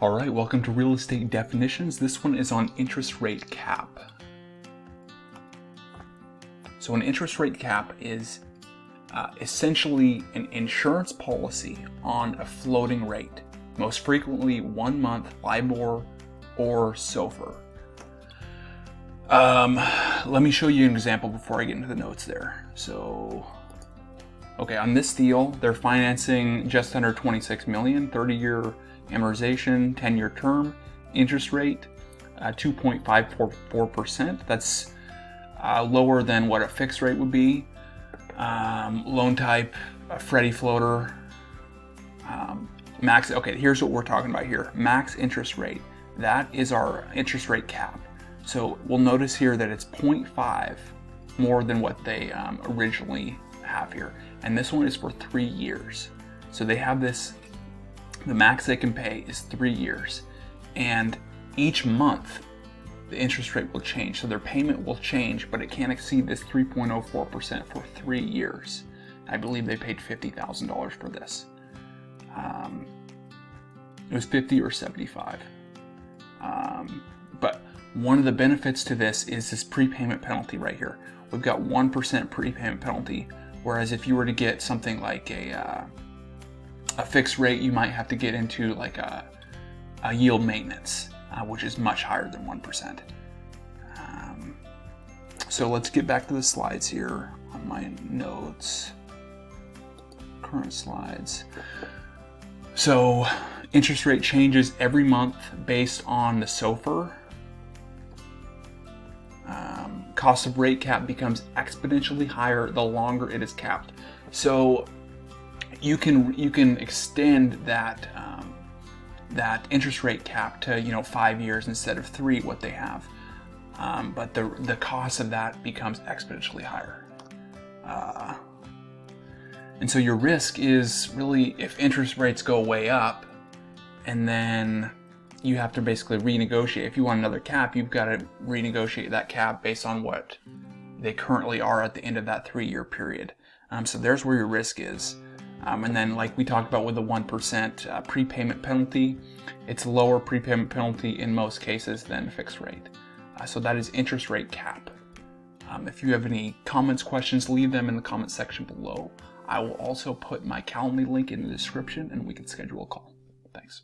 All right, welcome to Real Estate Definitions. This one is on interest rate cap. So an interest rate cap is essentially an insurance policy on a floating rate, most frequently 1 month LIBOR or SOFR. Let me show you an example before I get into the notes there. So, okay, on this deal, they're financing just under $26 million, 30-year amortization, 10-year term, interest rate 2.544%. That's lower than what a fixed rate would be. Loan type, Freddie floater. Max, okay, here's what we're talking about here. Max interest rate. That is our interest rate cap. So we'll notice here that it's 0.5 more than what they originally have here. And this one is for 3 years. So they have this, the max they can pay is 3 years. And each month, the interest rate will change. So their payment will change, but it can't exceed this 3.04% for 3 years. I believe they paid $50,000 for this. It was 50 or 75. But one of the benefits to this is this prepayment penalty right here. We've got 1% prepayment penalty, whereas if you were to get something like a fixed rate, you might have to get into like a yield maintenance, which is much higher than 1%. So let's get back to the slides here on my notes. Current slides. So interest rate changes every month based on the SOFR. Cost of rate cap becomes exponentially higher the longer it is capped. So you can extend that that interest rate cap to 5 years instead of 3, what they have. But the cost of that becomes exponentially higher. And so your risk is really if interest rates go way up and then you have to basically renegotiate. If you want another cap, you've got to renegotiate that cap based on what they currently are at the end of that 3-year period. So there's where your risk is. And then like we talked about with the 1% prepayment penalty, it's lower prepayment penalty in most cases than fixed rate. So that is interest rate cap. If you have any comments, questions, leave them in the comment section below. I will also put my Calendly link in the description and we can schedule a call. Thanks.